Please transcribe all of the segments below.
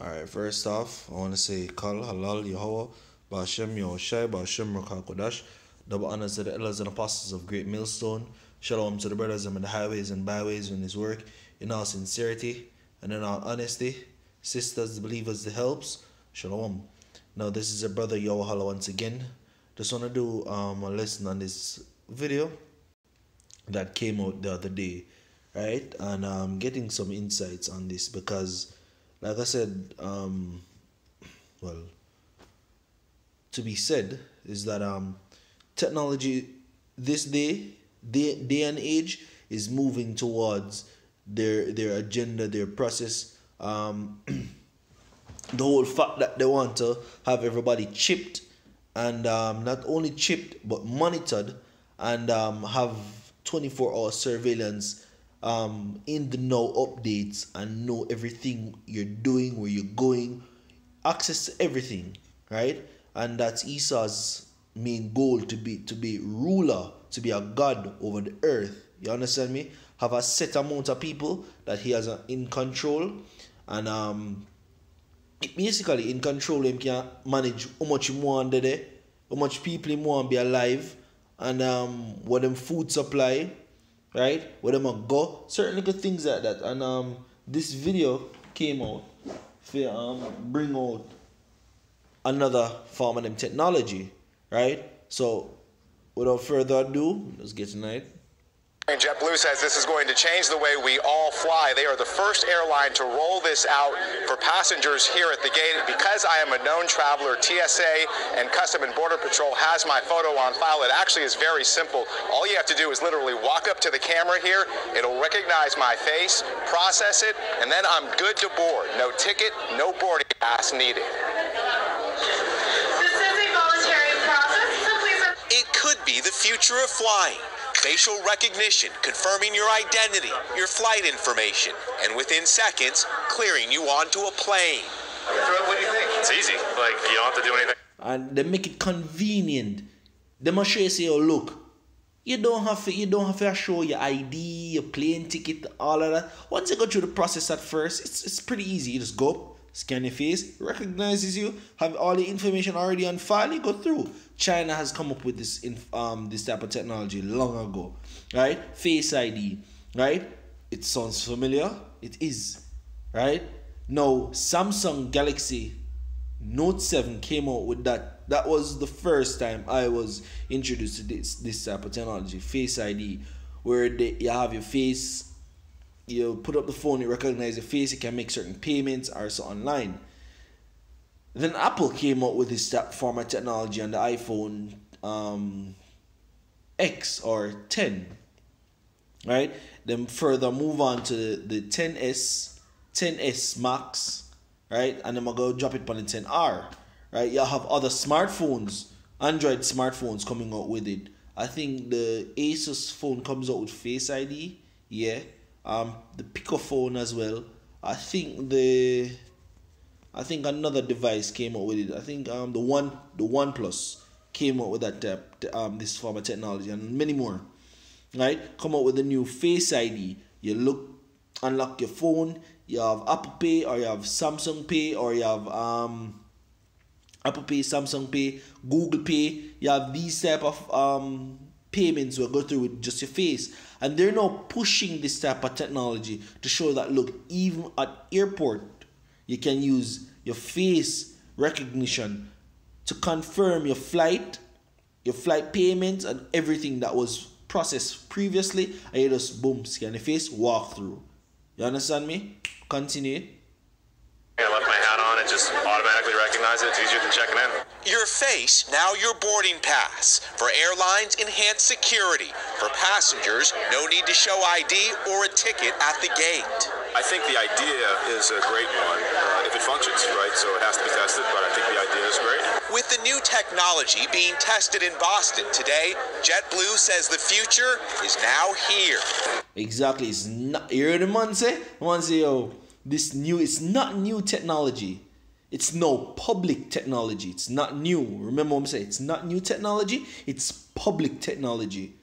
Alright, first off, I want to say Kal, Halal, Yahweh, Ba'ashem, Yahushai, Ba'ashem, Ruach HaKodesh. Double honors to the elders and apostles of Great Millstone. Shalom to the brothers in the highways and byways in his work, in all sincerity and in all honesty. Sisters, the believers, the helps. Shalom. Now, this is a brother Yahweh once again. Just want to do a lesson on this video that came out the other day, right? And I'm getting some insights on this because, like I said, well, to be said is that technology this day and age is moving towards their agenda, their process. The whole fact that they want to have everybody chipped and not only chipped but monitored and have 24-hour surveillance, in the know updates and know everything you're doing, where you're going, access to everything, right? And that's Esau's main goal, to be ruler, to be a god over the earth. You understand me? Have a set amount of people that he has in control, and basically in control him can manage how much he want there, how much people he want be alive, and what them food supply, right? Where them go, certain little things like that. And this video came out for bring out another form of them technology, right? So without further ado, let's get tonight. JetBlue says this is going to change the way we all fly. They are the first airline to roll this out for passengers here at the gate. Because I am a known traveler, TSA and Custom and Border Patrol has my photo on file. It actually is very simple. All you have to do is literally walk up to the camera here. It'll recognize my face, process it, and then I'm good to board. No ticket, no boarding pass needed. This is a voluntary process, so please... It could be the future of flying. Facial recognition, confirming your identity, your flight information, and within seconds, clearing you onto a plane. What do you think? It's easy. Like, you don't have to do anything. And they make it convenient. They must show you, say, oh, look, you don't have to show your ID, your plane ticket, all of that. Once you go through the process at first, it's pretty easy. You just go, scan your face, recognizes you, have all the information already on file, you go through. China has come up with this this type of technology long ago, right? Face ID, right? It sounds familiar. It is, right? Now, Samsung Galaxy Note 7 came out with that. That was the first time I was introduced to this type of technology, Face ID, where you have your face, you put up the phone, it recognizes your face, you can make certain payments or so online. Then Apple came out with this form of technology on the iPhone X or 10, right? Then further move on to the 10S, 10S Max, right? And then I'm going to drop it on the 10R, right? You have other smartphones, Android smartphones coming out with it. I think the Asus phone comes out with Face ID, yeah. The Pico phone as well. I think another device came out with it. I think the OnePlus came out with that this form of technology, and many more, right? Come out with a new Face ID. You unlock your phone. You have Apple Pay, or you have Samsung Pay, or you have Apple Pay, Samsung Pay, Google Pay. You have these type of payments will go through with just your face, and they're now pushing this type of technology to show that, look, even at airport you can use your face recognition to confirm your flight payments and everything that was processed previously, and you just boom, scan your face, walk through. You understand me? Continue. I left my hat on, it just automatically recognizes it. It's easier than checking in. Your face, now your boarding pass. For airlines, enhanced security. For passengers, no need to show ID or a ticket at the gate. I think the idea is a great one if it functions, right? So it has to be tested, but I think the idea is great. With the new technology being tested in Boston today, JetBlue says the future is now here. Exactly. It's not. You heard the man say? Man say, yo, it's not new technology. It's no public technology. It's not new. Remember what I'm saying? It's not new technology. It's public technology.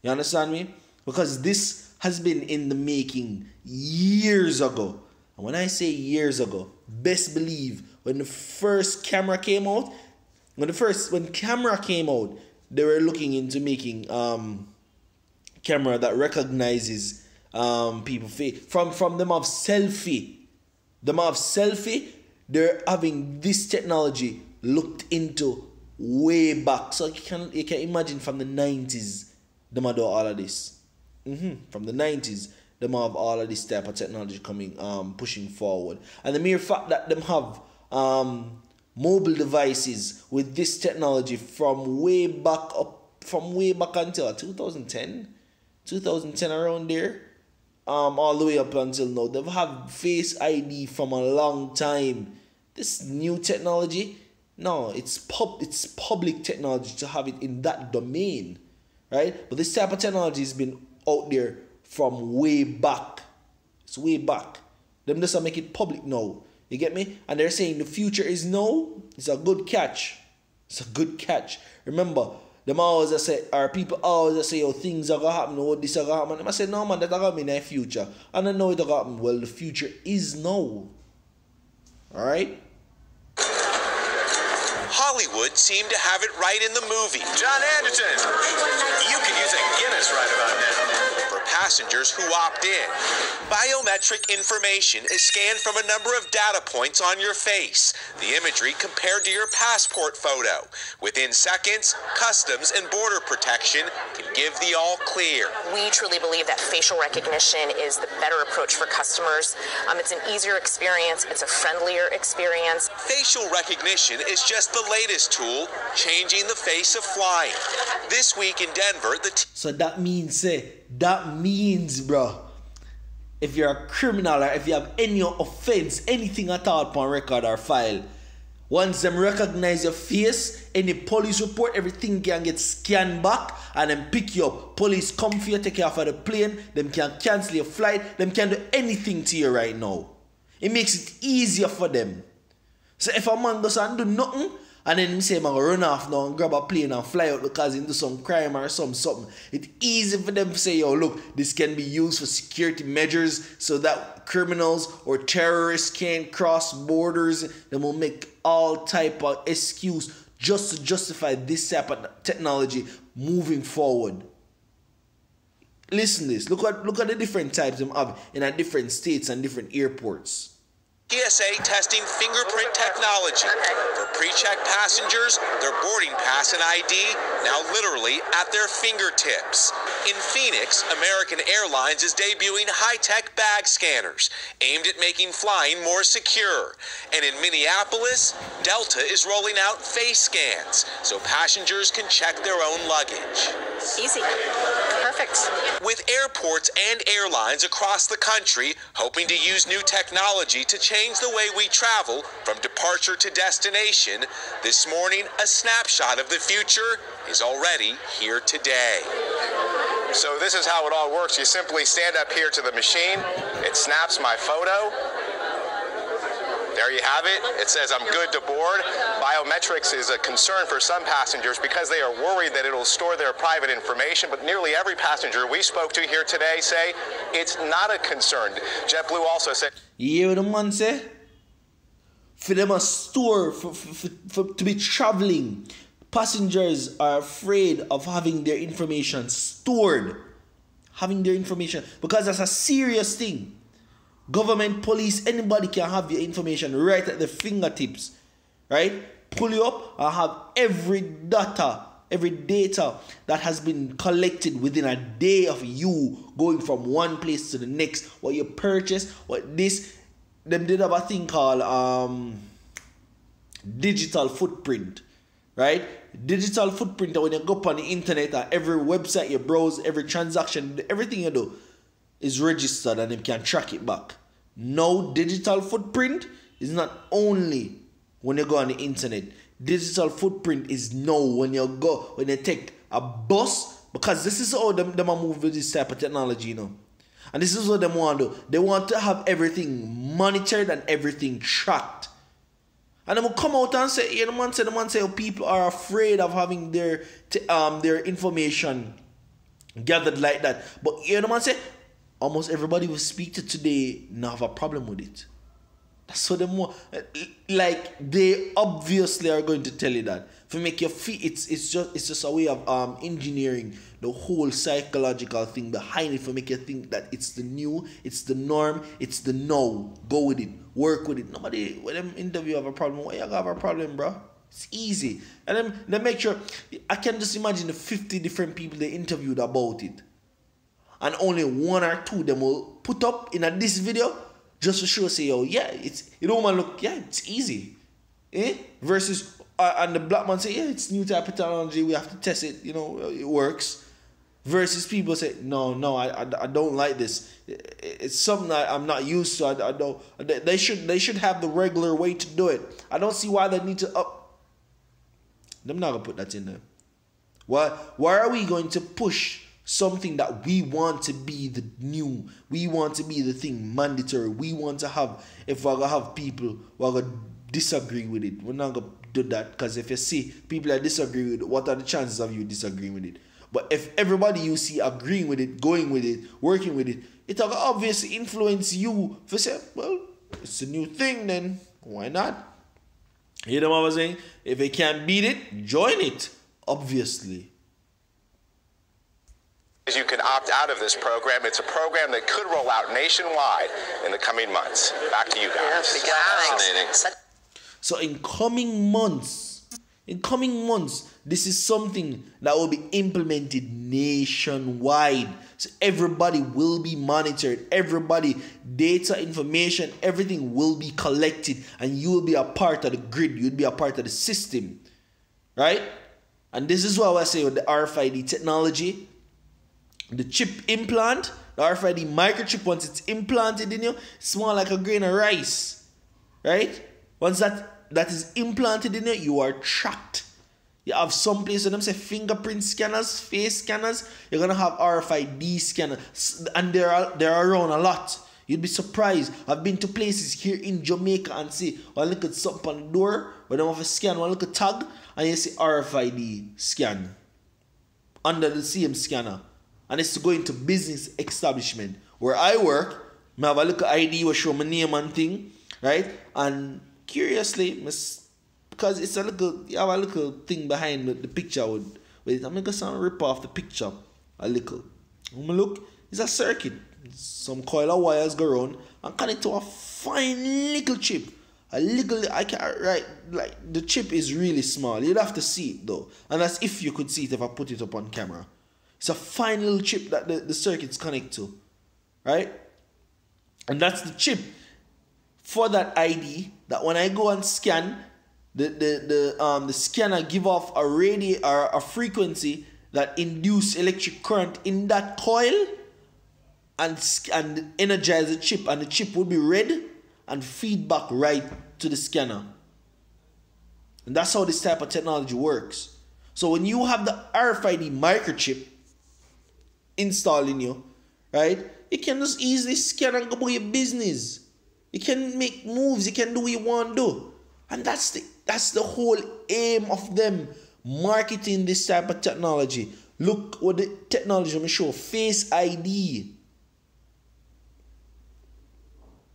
You understand me? Because this has been in the making years ago. And when I say years ago, best believe when the first camera came out, when camera came out, they were looking into making camera that recognizes people face from them of selfie. Them of selfie, they're having this technology looked into way back. So you can imagine from the 90s, them do all of this. From the 90s, them have all of this type of technology coming, pushing forward. And the mere fact that them have mobile devices with this technology from way back until 2010 around there, all the way up until now. They've had Face ID from a long time. This new technology, no, it's public technology to have it in that domain, right? But this type of technology has been out there from way back. It's way back. Them just make it public now. You get me? And they're saying the future is now. It's a good catch. It's a good catch. Remember, them always say, or people always say, oh, things are gonna happen, oh, this are gonna happen. And I say, no man, that's gonna be in the future. And I know it's gonna happen. Well, the future is now. Alright? Hollywood seemed to have it right in the movie. John Anderton, you could use a Guinness right about now. For passengers who opt in, biometric information is scanned from a number of data points on your face. The imagery compared to your passport photo. Within seconds, Customs and Border Protection can give the all clear. We truly believe that facial recognition is the better approach for customers. It's an easier experience. It's a friendlier experience. Facial recognition is just the latest tool changing the face of flying. This week in Denver, so that means, bro, if you're a criminal or if you have any offense, anything at all upon record or file, once them recognize your face, any police report, everything can get scanned back and then pick you up. Police come for you, take you off of the plane, them can cancel your flight, them can do anything to you right now. It makes it easier for them. So if a man doesn't do nothing, and then he say, man, run off now and grab a plane and fly out because he do some crime or something. It's easy for them to say, yo, look, this can be used for security measures so that criminals or terrorists can't cross borders. They will make all type of excuse just to justify this type of technology moving forward. Listen to this. Look at the different types of have in different states and different airports. TSA testing fingerprint technology. For pre-check passengers, their boarding pass and ID now literally at their fingertips. In Phoenix, American Airlines is debuting high-tech bag scanners aimed at making flying more secure. And in Minneapolis, Delta is rolling out face scans so passengers can check their own luggage. Easy. Perfect. With airports and airlines across the country hoping to use new technology to change the way we travel from departure to destination, this morning a snapshot of the future is already here today. So this is how it all works. You simply stand up here to the machine. It snaps my photo. There you have it. It says I'm good to board. Biometrics is a concern for some passengers because they are worried that it'll store their private information, but nearly every passenger we spoke to here today say it's not a concern. JetBlue also said... You hear what the man say? For them a store, to be traveling, passengers are afraid of having their information stored. Having their information, because that's a serious thing. Government, police, anybody can have your information right at the fingertips, right? Pull you up and have every data that has been collected within a day of you going from one place to the next. What you purchased, what this, them did have a thing called digital footprint, right? Digital footprint, when you go up on the internet, every website you browse, every transaction, everything you do is registered and they can track it back. No, digital footprint is not only when you go on the internet. Digital footprint is no when you take a bus, because this is how them move with this type of technology, you know. And this is what they want to do. They want to have everything monitored and everything tracked. And they will come out and say, the man say, people are afraid of having their information gathered like that. But the man say, almost everybody we speak to today now have a problem with it. So the more, like, they obviously are going to tell you that to make you feel it's just a way of engineering the whole psychological thing behind it for make you think that it's the new, it's the norm, it's the now. Go with it, work with it. Nobody when them interview have a problem. Why you have a problem, bro? It's easy. And then they make sure I can just imagine the 50 different people they interviewed about it, and only one or two of them will put up in this video. Just to show, say, oh, yeah, it don't want to look, yeah, it's easy. Versus, and the black man say, yeah, it's new type of technology, we have to test it, it works. Versus people say, no, I don't like this. It's something that I'm not used to. I don't. They should have the regular way to do it. I don't see why they need to up. I'm not gonna put that in there. Why are we going to push something that we want to be the new, we want to be the thing mandatory, we want to have, if we're going to have people who are going to disagree with it, we're not going to do that, because if you see people that disagree with it, what are the chances of you disagreeing with it? But if everybody you see agreeing with it, going with it, working with it, it'll obviously influence you for say, well, it's a new thing, then why not? You know what I was saying? If they can't beat it, join it, obviously. You can opt out of this program. It's a program that could roll out nationwide in the coming months. Back to you guys. Fascinating. So in coming months, this is something that will be implemented nationwide. So everybody will be monitored. Everybody, data, information, everything will be collected, and you will be a part of the grid. You'll be a part of the system, right? And this is what I say with the RFID technology. The chip implant, the RFID microchip, once it's implanted in you, it's more like a grain of rice, right? Once that is implanted in you, you are tracked. You have some places, them say fingerprint scanners, face scanners. You're gonna have RFID scanners, and they're around a lot. You'd be surprised. I've been to places here in Jamaica and see, well, look at something on the door, where they have a scan, one look at tag, and you see RFID scan under the same scanner. And it's to go into business establishment. Where I work, I have a little ID will show my name and thing, right? And curiously, because it's you have a little thing behind the picture with it. I'm going to rip off the picture a little. When I look, it's a circuit. Some coil of wires go around and connect to a fine little chip. I can't, right, like the chip is really small. You'd have to see it though. And that's if you could see it if I put it up on camera. It's a fine little chip that the circuits connect to, right? And that's the chip for that ID that when I go and scan, the scanner give off a or a frequency that induce electric current in that coil and energize the chip, and the chip will be read and feedback right to the scanner. And that's how this type of technology works. So when you have the RFID microchip installed in you, right, you can just easily scan and go about your business. You can make moves, you can do what you want to do. And that's the whole aim of them marketing this type of technology. Look what the technology I'm going to show, Face ID.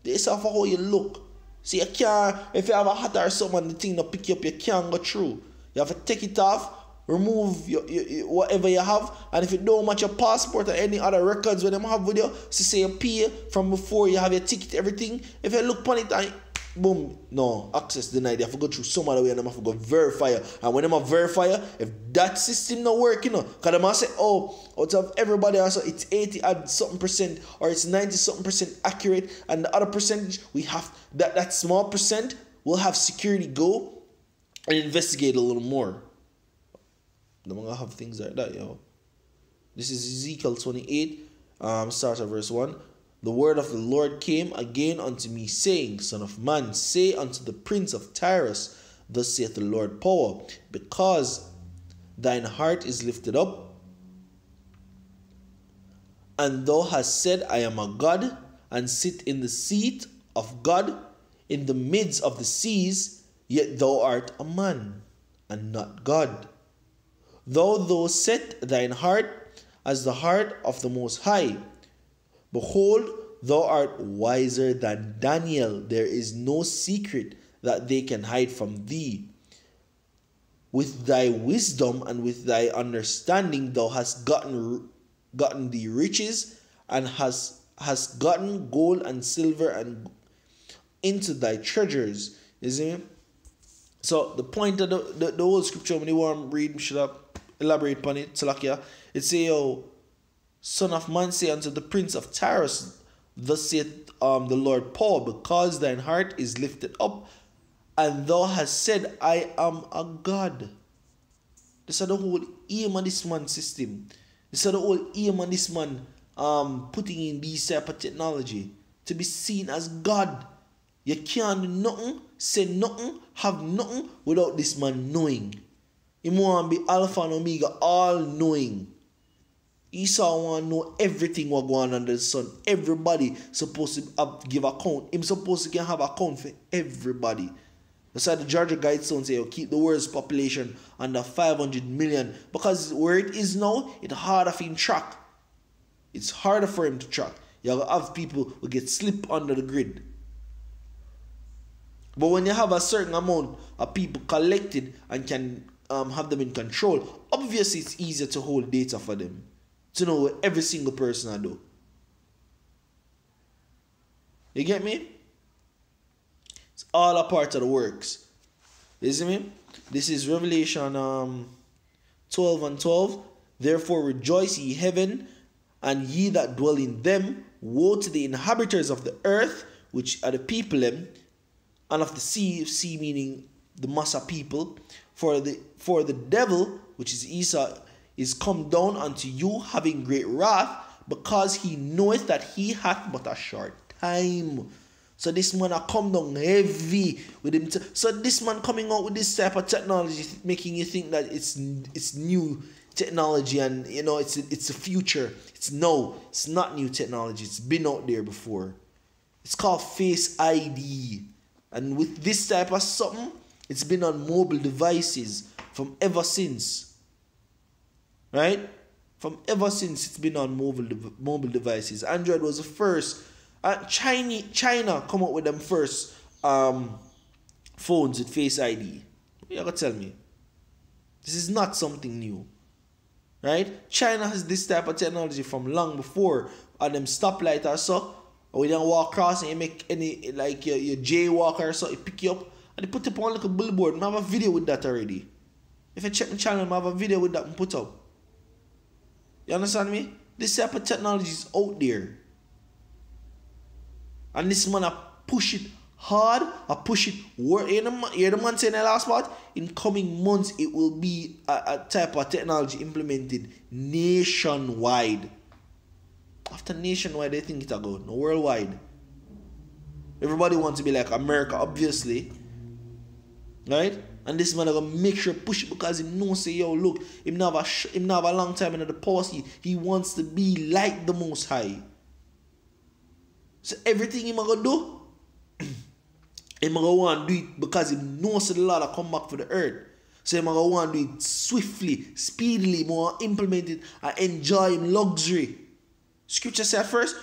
This is how you look. See, you can't, if you have a hat or something, the thing not pick you up, you can't go through. You have to take it off, remove your whatever you have, and if you don't match your passport or any other records when them have with you, so say you pay from before you have your ticket, everything. If you look upon it and boom, no, access denied. You have to go through some other way and them have to go verify you. And when them have verify you, if that system not working, because them have say, oh, out of everybody also it's 80 odd something percent or it's 90 something percent accurate, and the other percentage we have that small percent will have security go and investigate a little more. I'm gonna have things like that, yo. This is Ezekiel 28, starts at verse 1. The word of the Lord came again unto me, saying, Son of man, say unto the prince of Tyrus, Thus saith the Lord power, because thine heart is lifted up, and thou hast said, I am a God, and sit in the seat of God in the midst of the seas, yet thou art a man, and not God. Thou set thine heart as the heart of the Most High. Behold, thou art wiser than Daniel. There is no secret that they can hide from thee. With thy wisdom and with thy understanding thou hast gotten thee riches, and hast gotten gold and silver and into thy treasures. You see? So the point of the whole scripture, when you want to read, should I elaborate upon it? Salakia. It say, "O son of man, say unto the prince of Tyrus, thus saith the Lord Paul, because thine heart is lifted up, and thou hast said, I am a God." This is the whole aim of this man system. This is the whole aim of this man putting in these type of technology, to be seen as God. You can't do nothing, say nothing, have nothing without this man knowing. He want to be Alpha and Omega, all knowing. Esau want to know everything what going on under the sun. Everybody supposed to give account. Him supposed to can have account for everybody. That's why the Georgia Guidestones say, keep the world's population under 500 million. Because where it is now, it's harder for him to track. It's harder for him to track. You have people who get slipped under the grid. But when you have a certain amount of people collected and can have them in control, obviously it's easier to hold data for them, to know what every single person I do. You get me? It's all a part of the works. You see me? This is Revelation 12 and 12. Therefore rejoice ye heaven, and ye that dwell in them. Woe to the inhabitants of the earth, which are the people them, and of the sea meaning the mass of people. For the devil, which is Esau, is come down unto you, having great wrath, because he knoweth that he hath but a short time. So this man a come down heavy with him. So this man coming out with this type of technology, making you think that it's new technology and you know it's the future. It's not new technology. It's been out there before. It's called Face ID, and with this type of something, it's been on mobile devices from ever since. Right? From ever since it's been on mobile devices. Android was the first. China come up with them first phones with Face ID. You gotta tell me. This is not something new. Right? China has this type of technology from long before. And them stoplight or so. Or we don't walk across and you make any like your jaywalker or so, it pick you up and they put it on like a billboard. I have a video with that already. If you check my channel, I have a video with that and put up. You understand me? This type of technology is out there. And this man, I push it hard, I push it. You hear the man saying in the last part? In coming months, it will be a type of technology implemented nationwide. After nationwide, they think it'll go. No, worldwide. Everybody wants to be like America, obviously. Right? And this man are gonna make sure push it because he knows, say, yo, look, him not have a long time in the policy. He wants to be like the Most High. So everything he gonna do, he gonna want to do it because he knows the Lord will come back for the earth. So he gonna want to do it swiftly, speedily, more implement it and enjoy him luxury. Scripture said first,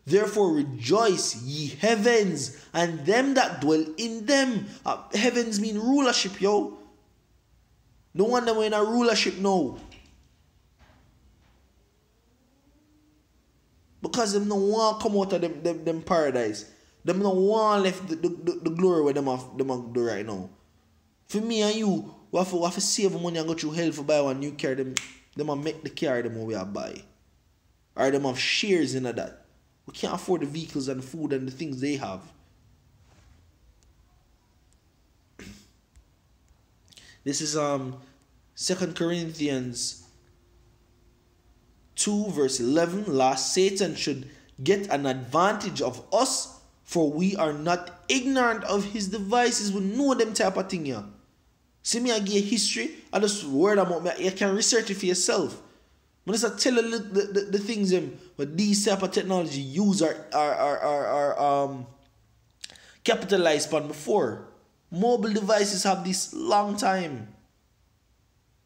therefore rejoice ye heavens and them that dwell in them. Heavens mean rulership, yo. No wonder we're in a rulership now. Because them no want come out of them paradise. Them no want left the glory where them have do right now. For me and you, we have to save money and go through hell for buy one new car. Them make the car them we are buy. Or them have shares in that. We can't afford the vehicles and the food and the things they have. This is 2 Corinthians 2 verse 11. Last, Satan should get an advantage of us, for we are not ignorant of his devices. We know them type of thing here. See me, I give you history. I just word about me. You can research it for yourself. But just tell you the things but these type of technology use are capitalized upon before. Mobile devices have this long time.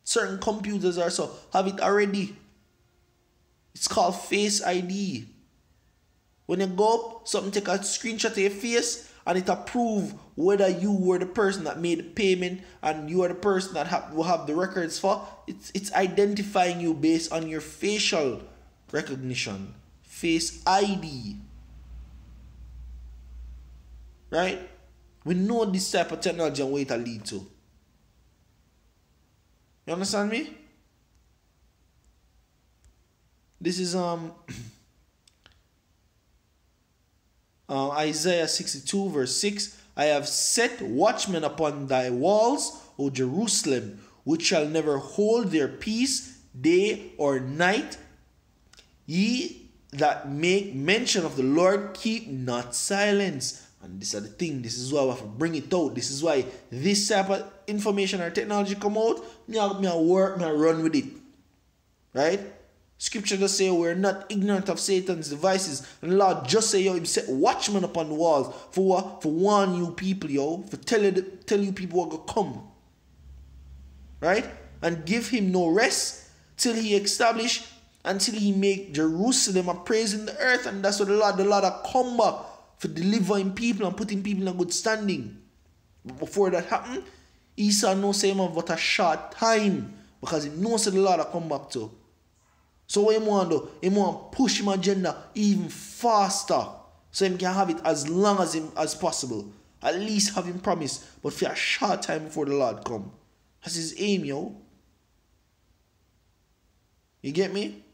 Certain computers also have it already. It's called Face ID. When you go up, something take a screenshot of your face and it approve whether you were the person that made the payment and you are the person that will have the records for. It's identifying you based on your facial recognition, face ID. Right? We know this type of technology and what it'll lead to. You understand me? This is Isaiah 62 verse 6. I have set watchmen upon thy walls, O Jerusalem, which shall never hold their peace day or night. Ye that make mention of the Lord, keep not silence. And this is the thing. This is why we have to bring it out. This is why this type of information or technology come out. Me run with it. Right? Scripture just say we're not ignorant of Satan's devices. And the Lord just say, yo, he set watchmen upon the walls for what? For warn you people, yo. For tell you people what gonna come. Right? And give him no rest till he establish, until he make Jerusalem a praise in the earth. And that's what the Lord will come back for delivering people and putting people in a good standing. But before that happen, Esau knows him of what a short time, because he knows that the Lord will come back to. So what he want to do? He want to push him agenda even faster, so he can have it as long as possible. At least have him promise, but for a short time before the Lord come. That's his aim, yo. You get me?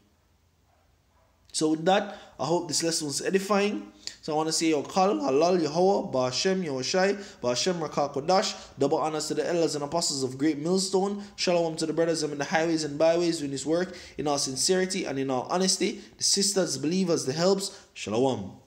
So with that, I hope this lesson was edifying. So I want to say your Kal, Halal, Yahweh, Ba'ashem, Yahushai, Ba'ashem, Rakah Kodash. Double honors to the elders and apostles of Great Millstone. Shalom to the brothers in the highways and byways doing this work in all sincerity and in all honesty. The sisters, believers, the helps. Shalom.